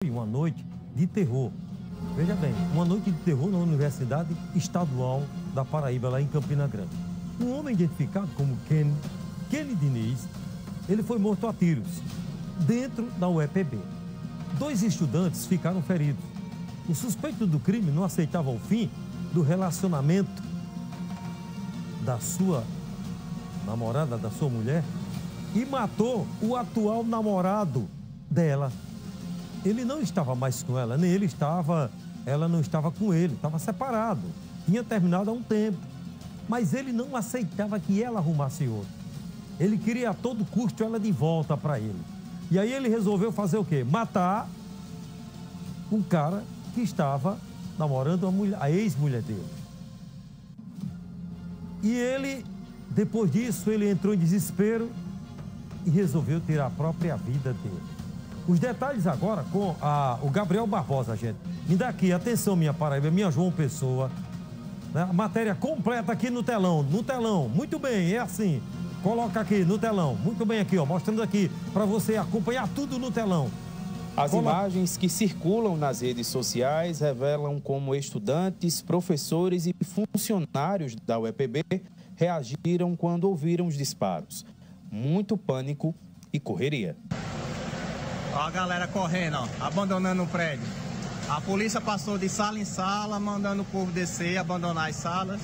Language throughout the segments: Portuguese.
Uma noite de terror. Veja bem, uma noite de terror na Universidade Estadual da Paraíba, lá em Campina Grande. Um homem identificado como Kenny Diniz, ele foi morto a tiros dentro da UEPB. 2 estudantes ficaram feridos. O suspeito do crime não aceitava o fim do relacionamento da sua namorada, da sua mulher, e matou o atual namorado dela. Ele não estava mais com ela, nem ela não estava com ele, estava separado, tinha terminado há um tempo. Mas ele não aceitava que ela arrumasse outro. Ele queria a todo custo ela de volta para ele. E aí ele resolveu fazer o quê? Matar um cara que estava namorando a ex-mulher dele. E ele, depois disso, ele entrou em desespero e resolveu tirar a própria vida dele. Os detalhes agora com o Gabriel Barbosa, gente. Me dá aqui, atenção, minha Paraíba, minha João Pessoa. Né? A matéria completa aqui no telão, Muito bem, é assim. Coloca aqui no telão. Muito bem aqui, ó, mostrando aqui para você acompanhar tudo no telão. As imagens que circulam nas redes sociais revelam como estudantes, professores e funcionários da UEPB reagiram quando ouviram os disparos. Muito pânico e correria. Ó a galera correndo, ó, abandonando o prédio. A polícia passou de sala em sala, mandando o povo descer, abandonar as salas.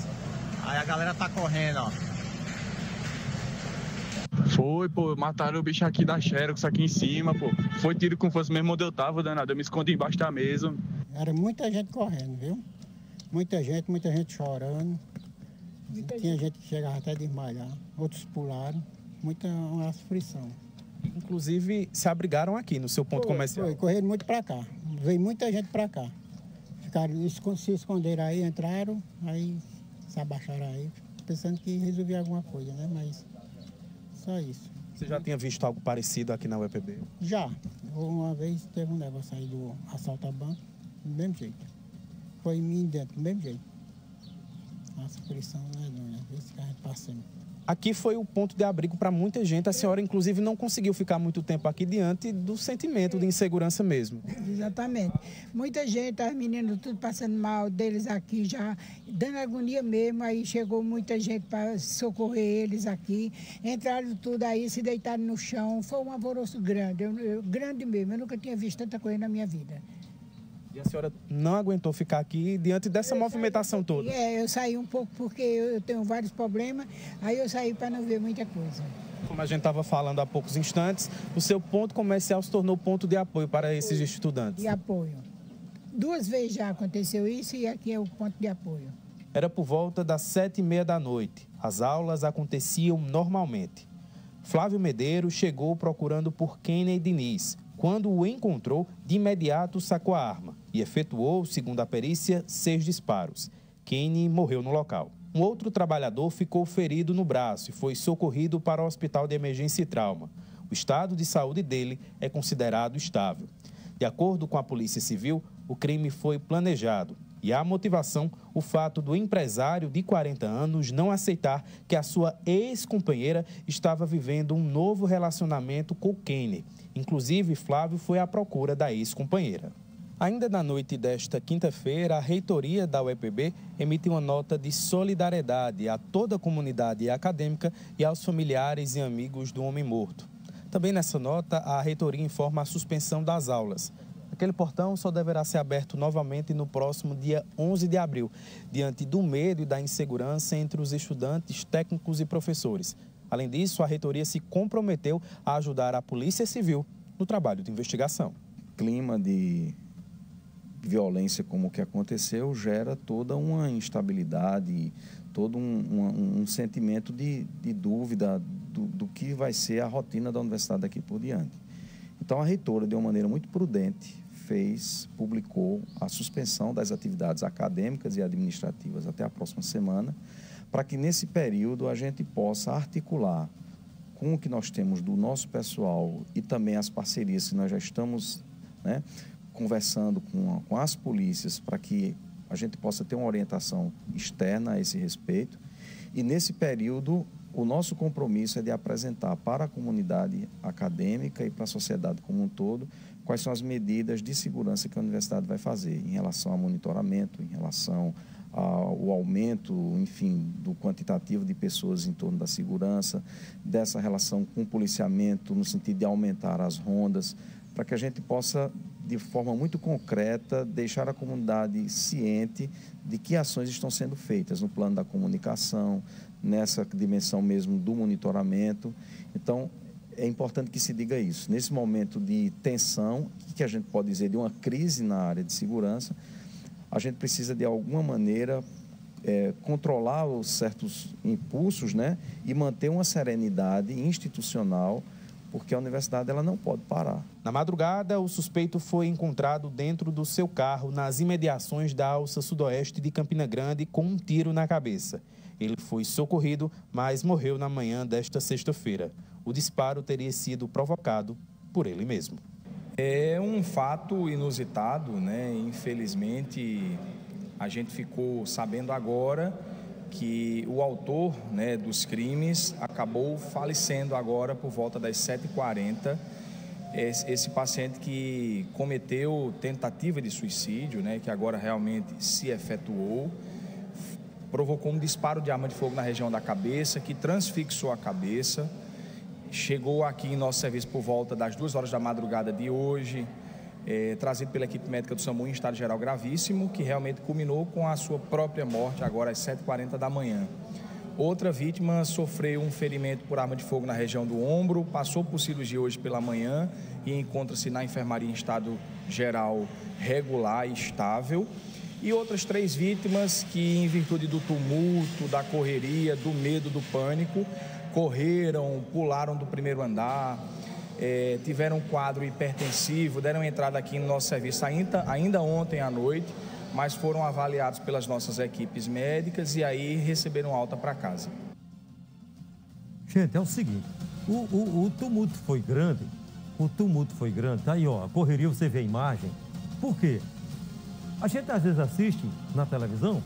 Aí a galera tá correndo, ó. Foi, pô, mataram o bicho aqui da Xerox, aqui em cima, pô. Foi tiro com força mesmo onde eu tava, danado. Eu me escondi embaixo da mesa. Era muita gente correndo, viu? Muita gente chorando. Tinha gente que chegava até a desmaiar. Outros pularam. Uma aflição. Inclusive, se abrigaram aqui no seu ponto comercial. Foi, correram muito para cá. Veio muita gente para cá. Ficaram, se esconderam aí, entraram, aí se abaixaram aí, pensando que resolvia alguma coisa, né? Mas só isso. Você já tinha visto algo parecido aqui na UEPB? Já. Uma vez teve um negócio aí do assalto a banco, do mesmo jeito. Foi em mim dentro, do mesmo jeito. Nossa, pressão não é não, né? Esse carro passando. Aqui foi o ponto de abrigo para muita gente. A senhora, inclusive, não conseguiu ficar muito tempo aqui diante do sentimento de insegurança mesmo. Exatamente. Muita gente, as meninas tudo passando mal, deles aqui já dando agonia mesmo. Aí chegou muita gente para socorrer eles aqui. Entraram tudo aí, se deitaram no chão. Foi um alvoroço grande, grande mesmo. Eu nunca tinha visto tanta coisa na minha vida. E a senhora não aguentou ficar aqui diante dessa movimentação toda? Eu saí um pouco porque eu tenho vários problemas, aí eu saí para não ver muita coisa. Como a gente estava falando há poucos instantes, o seu ponto comercial se tornou ponto de apoio para esses estudantes. De apoio. 2 vezes já aconteceu isso e aqui é o ponto de apoio. Era por volta das 7h30 da noite. As aulas aconteciam normalmente. Flávio Medeiros chegou procurando por Kenny Diniz. Quando o encontrou, de imediato sacou a arma e efetuou, segundo a perícia, 6 disparos. Kenny morreu no local. Um outro trabalhador ficou ferido no braço e foi socorrido para o Hospital de Emergência e Trauma. O estado de saúde dele é considerado estável. De acordo com a Polícia Civil, o crime foi planejado. E a motivação, o fato do empresário de 40 anos não aceitar que a sua ex-companheira estava vivendo um novo relacionamento com Kenny. Inclusive, Flávio foi à procura da ex-companheira. Ainda na noite desta quinta-feira, a reitoria da UEPB emitiu uma nota de solidariedade a toda a comunidade acadêmica e aos familiares e amigos do homem morto. Também nessa nota, a reitoria informa a suspensão das aulas. Aquele portão só deverá ser aberto novamente no próximo dia 11 de abril, diante do medo e da insegurança entre os estudantes, técnicos e professores. Além disso, a reitoria se comprometeu a ajudar a Polícia Civil no trabalho de investigação. Clima de violência como o que aconteceu gera toda uma instabilidade, todo um sentimento de dúvida do que vai ser a rotina da universidade daqui por diante. Então, a reitora, de uma maneira muito prudente, publicou a suspensão das atividades acadêmicas e administrativas até a próxima semana, para que nesse período a gente possa articular com o que nós temos do nosso pessoal e também as parcerias que nós já estamos, né, conversando com as polícias, para que a gente possa ter uma orientação externa a esse respeito. E nesse período o nosso compromisso é de apresentar para a comunidade acadêmica e para a sociedade como um todo quais são as medidas de segurança que a universidade vai fazer em relação ao monitoramento, em relação ao aumento, enfim, do quantitativo de pessoas em torno da segurança, dessa relação com o policiamento, no sentido de aumentar as rondas, para que a gente possa, de forma muito concreta, deixar a comunidade ciente de que ações estão sendo feitas no plano da comunicação, nessa dimensão mesmo do monitoramento. Então, é importante que se diga isso. Nesse momento de tensão, que a gente pode dizer de uma crise na área de segurança, a gente precisa, de alguma maneira, controlar os certos impulsos, né, e manter uma serenidade institucional, porque a universidade ela não pode parar. Na madrugada, o suspeito foi encontrado dentro do seu carro nas imediações da alça sudoeste de Campina Grande com um tiro na cabeça. Ele foi socorrido, mas morreu na manhã desta sexta-feira. O disparo teria sido provocado por ele mesmo. É um fato inusitado, né? Infelizmente, a gente ficou sabendo agora que o autor, né, dos crimes acabou falecendo agora por volta das 7h40. Esse paciente que cometeu tentativa de suicídio, né, que agora realmente se efetuou, provocou um disparo de arma de fogo na região da cabeça, que transfixou a cabeça. Chegou aqui em nosso serviço por volta das 2h da madrugada de hoje, trazido pela equipe médica do SAMU em estado geral gravíssimo, que realmente culminou com a sua própria morte agora às 7h40 da manhã. Outra vítima sofreu um ferimento por arma de fogo na região do ombro, passou por cirurgia hoje pela manhã e encontra-se na enfermaria em estado geral regular e estável. E outras 3 vítimas que, em virtude do tumulto, da correria, do medo, do pânico, correram, pularam do primeiro andar, tiveram um quadro hipertensivo, deram entrada aqui no nosso serviço ainda ontem à noite, mas foram avaliados pelas nossas equipes médicas e aí receberam alta para casa. Gente, é o seguinte, o tumulto foi grande, tá aí, ó, a correria, você vê a imagem. Por quê? A gente às vezes assiste na televisão,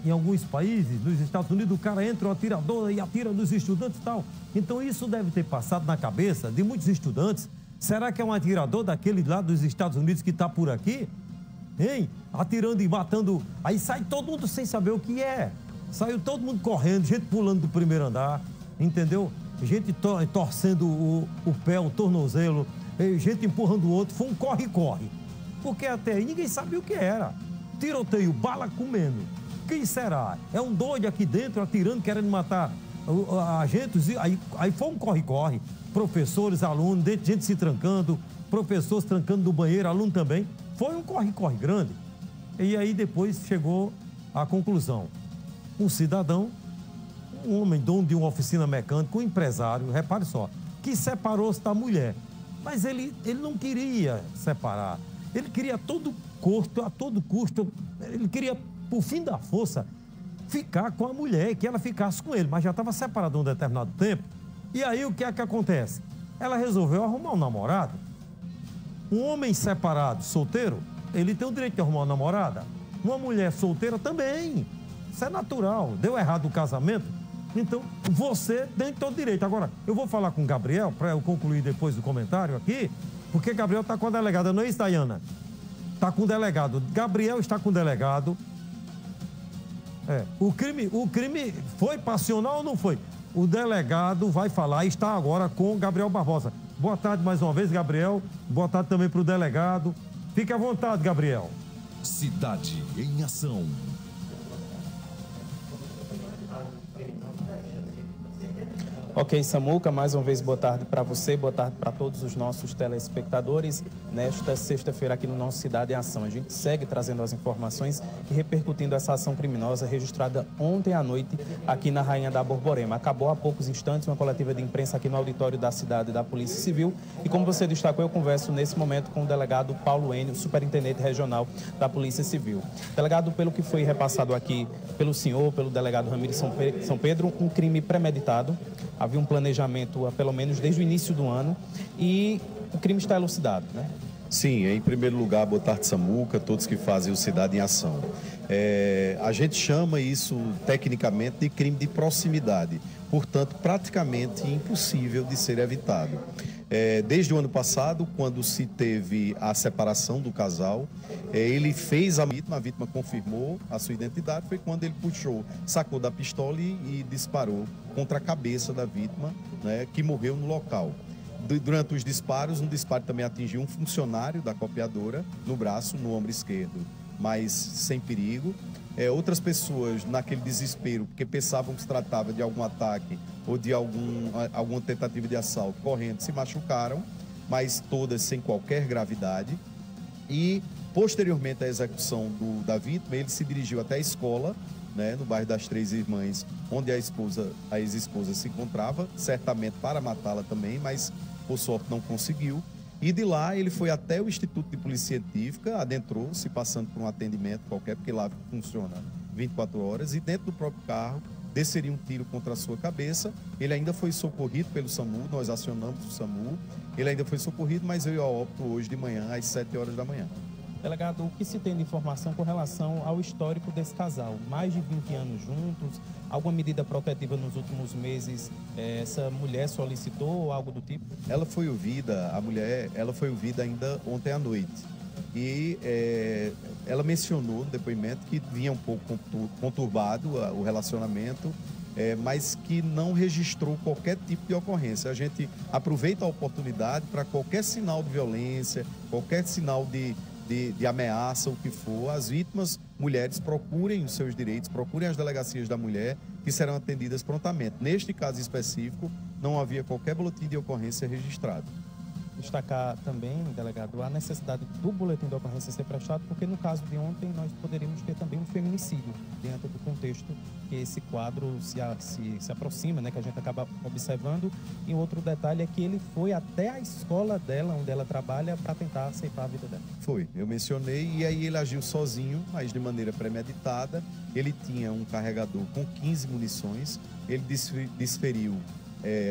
em alguns países, nos Estados Unidos, o cara entra, o atirador, e atira nos estudantes e tal. Então isso deve ter passado na cabeça de muitos estudantes. Será que é um atirador daquele lá dos Estados Unidos que está por aqui? Hein? Atirando e matando. Aí sai todo mundo sem saber o que é. Saiu todo mundo correndo, gente pulando do primeiro andar, entendeu? Gente torcendo o pé, o tornozelo, gente empurrando o outro. Foi um corre-corre. Porque até aí ninguém sabia o que era. Tiroteio, bala comendo. Quem será? É um doido aqui dentro atirando, querendo matar agentes. Aí foi um corre-corre. Professores, alunos, gente se trancando, professores trancando no banheiro, aluno também. Foi um corre-corre grande. E aí depois chegou à conclusão. Um cidadão, um homem dono de uma oficina mecânica, um empresário, repare só, que separou-se da mulher. Mas ele não queria separar. Ele queria a todo custo, ele queria, por fim da força, ficar com a mulher, que ela ficasse com ele, mas já estava separado um determinado tempo. E aí o que é que acontece? Ela resolveu arrumar um namorado. Um homem separado, solteiro, ele tem o direito de arrumar uma namorada. Uma mulher solteira também. Isso é natural. Deu errado o casamento, então você tem todo o direito. Agora, eu vou falar com o Gabriel, para eu concluir depois do comentário aqui, porque Gabriel está com a delegada, não é isso, Dayana? Está com o delegado. Gabriel está com o delegado. O crime foi passional ou não foi? O delegado vai falar e está agora com o Gabriel Barbosa. Boa tarde mais uma vez, Gabriel. Boa tarde também para o delegado. Fique à vontade, Gabriel. Cidade em Ação. Ok, Samuca, mais uma vez boa tarde para você, boa tarde para todos os nossos telespectadores nesta sexta-feira aqui no nosso Cidade em Ação. A gente segue trazendo as informações e repercutindo essa ação criminosa registrada ontem à noite aqui na Rainha da Borborema. Acabou há poucos instantes uma coletiva de imprensa aqui no auditório da cidade da Polícia Civil e, como você destacou, eu converso nesse momento com o delegado Paulo Enio, superintendente regional da Polícia Civil. Delegado, pelo que foi repassado aqui pelo senhor, pelo delegado Ramires São Pedro, um crime premeditado. Havia um planejamento, pelo menos desde o início do ano, e o crime está elucidado, né? Sim, em primeiro lugar, boa tarde, Samuca, todos que fazem o Cidade em Ação. A gente chama isso, tecnicamente, de crime de proximidade, portanto, praticamente impossível de ser evitado. Desde o ano passado, quando se teve a separação do casal, ele fez a vítima confirmou a sua identidade, foi quando ele sacou da pistola e disparou contra a cabeça da vítima, né, que morreu no local. Durante os disparos, um disparo também atingiu um funcionário da copiadora no braço, no ombro esquerdo, mas sem perigo. Outras pessoas, naquele desespero, porque pensavam que se tratava de algum ataque ou de alguma tentativa de assalto, correndo, se machucaram, mas todas sem qualquer gravidade. E, posteriormente à execução da vítima, ele se dirigiu até a escola, né, no bairro das Três Irmãs, onde a ex-esposa se encontrava, certamente para matá-la também, mas por sorte não conseguiu. E de lá ele foi até o Instituto de Polícia Científica, adentrou-se passando por um atendimento qualquer, porque lá funciona 24 horas, e dentro do próprio carro desceria um tiro contra a sua cabeça. Ele ainda foi socorrido pelo SAMU, nós acionamos o SAMU, ele ainda foi socorrido, mas veio a óbito hoje de manhã, às 7 horas da manhã. Delegado, o que se tem de informação com relação ao histórico desse casal? Mais de 20 anos juntos, alguma medida protetiva nos últimos meses? Essa mulher solicitou algo do tipo? Ela foi ouvida, a mulher, ela foi ouvida ainda ontem à noite. E ela mencionou no depoimento que vinha um pouco conturbado o relacionamento, mas que não registrou qualquer tipo de ocorrência. A gente aproveita a oportunidade para qualquer sinal de violência, qualquer sinal de ameaça, o que for, as vítimas, mulheres, procurem os seus direitos, procurem as delegacias da mulher, que serão atendidas prontamente. Neste caso específico, não havia qualquer boletim de ocorrência registrado. Destacar também, delegado, a necessidade do boletim de ocorrência ser prestado, porque no caso de ontem nós poderíamos ter também um feminicídio dentro do contexto que esse quadro se aproxima, né, que a gente acaba observando. E outro detalhe é que ele foi até a escola dela, onde ela trabalha, para tentar ceifar a vida dela. Foi, eu mencionei, e aí ele agiu sozinho, mas de maneira premeditada. Ele tinha um carregador com 15 munições, ele desferiu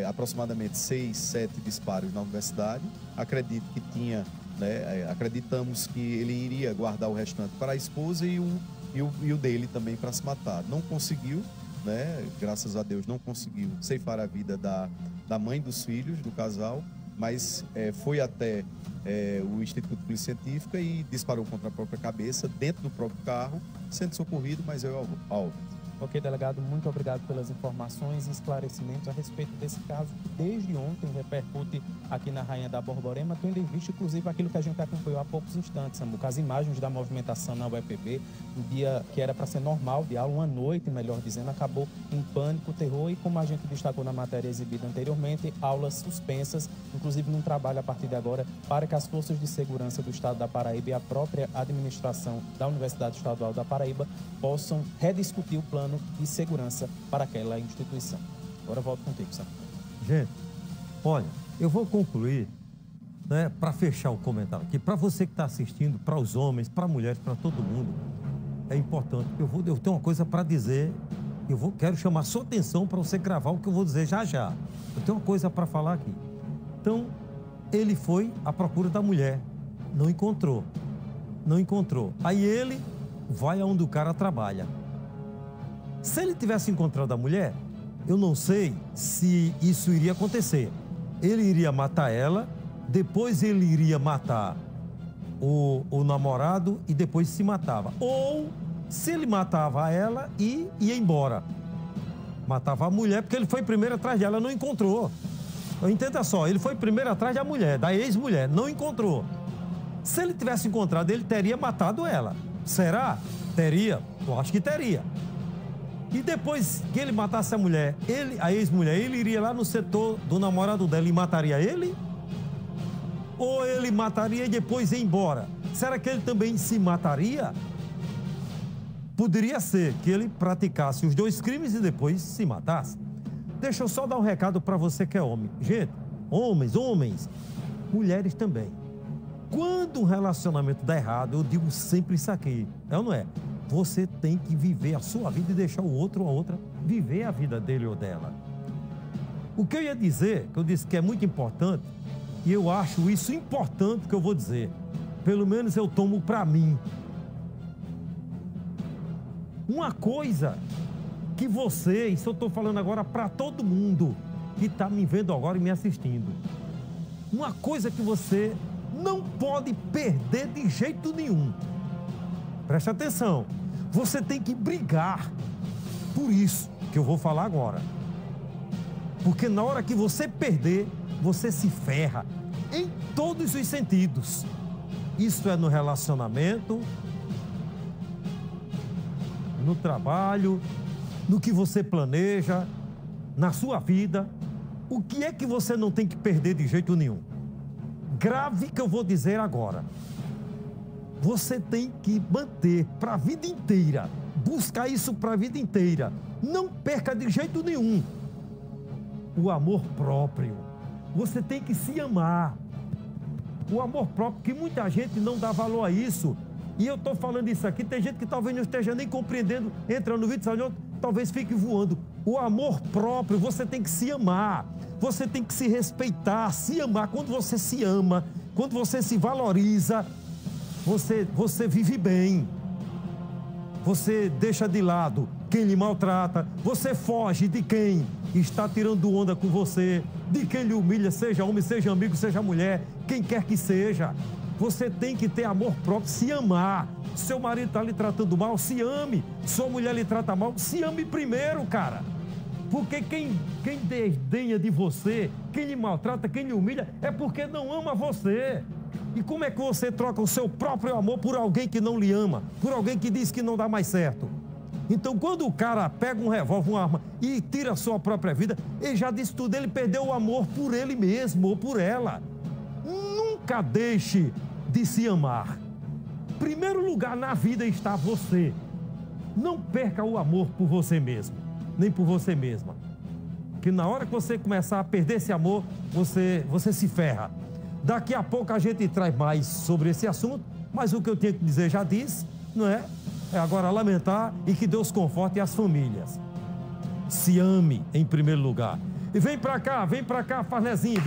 aproximadamente 6, 7 disparos na universidade. Acredito que tinha, né, acreditamos que ele iria guardar o restante para a esposa e o dele também para se matar. Não conseguiu, né, graças a Deus não conseguiu ceifar a vida da mãe dos filhos do casal, mas foi até o Instituto de Polícia Científica e disparou contra a própria cabeça dentro do próprio carro, sendo socorrido, mas veio ao óbito. Ok, delegado, muito obrigado pelas informações e esclarecimentos a respeito desse caso que desde ontem repercute aqui na Rainha da Borborema, tendo em vista inclusive aquilo que a gente acompanhou há poucos instantes, Samuca, as imagens da movimentação na UEPB, um dia que era para ser normal de aula, uma noite, melhor dizendo, acabou em pânico, terror e, como a gente destacou na matéria exibida anteriormente, aulas suspensas, inclusive num trabalho a partir de agora para que as forças de segurança do Estado da Paraíba e a própria administração da Universidade Estadual da Paraíba possam rediscutir o plano de segurança para aquela instituição. Agora volto contigo, Sam. Gente, olha, eu vou concluir, né, para fechar o comentário aqui, para você que está assistindo, para os homens, para mulheres, para todo mundo, é importante. Eu tenho uma coisa para dizer, quero chamar a sua atenção para você gravar o que eu vou dizer já já. Eu tenho uma coisa para falar aqui. Então, ele foi à procura da mulher, não encontrou. Aí ele vai aonde o cara trabalha. Se ele tivesse encontrado a mulher, eu não sei se isso iria acontecer. Ele iria matar ela, depois ele iria matar o namorado e depois se matava. Ou se ele matava ela e ia embora. Matava a mulher porque ele foi primeiro atrás dela, não encontrou. Entenda só, ele foi primeiro atrás da mulher, da ex-mulher, não encontrou. Se ele tivesse encontrado, ele teria matado ela. Será? Teria? Eu acho que teria. E depois que ele matasse a mulher, a ex-mulher, ele iria lá no setor do namorado dela e mataria ele? Ou ele mataria e depois ia embora? Será que ele também se mataria? Poderia ser que ele praticasse os dois crimes e depois se matasse. Deixa eu só dar um recado para você que é homem. Gente, homens, mulheres também. Quando um relacionamento dá errado, eu digo sempre isso aqui, é ou não é? Você tem que viver a sua vida e deixar o outro ou a outra viver a vida dele ou dela. O que eu ia dizer, que eu disse que é muito importante, e eu acho isso importante que eu vou dizer. pelo menos eu tomo pra mim. Uma coisa que você, isso eu tô falando agora pra todo mundo que tá me vendo agora e me assistindo. Uma coisa que você não pode perder de jeito nenhum. Preste atenção. Você tem que brigar por isso que eu vou falar agora. Porque na hora que você perder, você se ferra em todos os sentidos. Isso é no relacionamento, no trabalho, no que você planeja, na sua vida. O que é que você não tem que perder de jeito nenhum? Grave que eu vou dizer agora. Você tem que manter para a vida inteira, buscar isso para a vida inteira. Não perca de jeito nenhum o amor próprio. Você tem que se amar. O amor próprio, que muita gente não dá valor a isso. E eu estou falando isso aqui, tem gente que talvez não esteja nem compreendendo, entra no vídeo, talvez fique voando. O amor próprio, você tem que se amar. Você tem que se respeitar, se amar. Quando você se ama, quando você se valoriza, você vive bem. Você deixa de lado quem lhe maltrata. Você foge de quem está tirando onda com você, de quem lhe humilha, seja homem, seja amigo, seja mulher, quem quer que seja. Você tem que ter amor próprio, se amar. Seu marido está lhe tratando mal, se ame. Sua mulher lhe trata mal, se ame primeiro, cara. Porque quem desdenha de você, quem lhe maltrata, quem lhe humilha, é porque não ama você. E como é que você troca o seu próprio amor por alguém que não lhe ama? Por alguém que diz que não dá mais certo? Então, quando o cara pega um revólver, uma arma e tira a sua própria vida, ele já disse tudo, ele perdeu o amor por ele mesmo ou por ela. Nunca deixe de se amar. Em primeiro lugar na vida está você. Não perca o amor por você mesmo, nem por você mesma. Porque na hora que você começar a perder esse amor, você se ferra. Daqui a pouco a gente traz mais sobre esse assunto, mas o que eu tenho que dizer já disse, não é? É agora lamentar e que Deus conforte as famílias. Se ame em primeiro lugar. E vem pra cá, Farnezinho.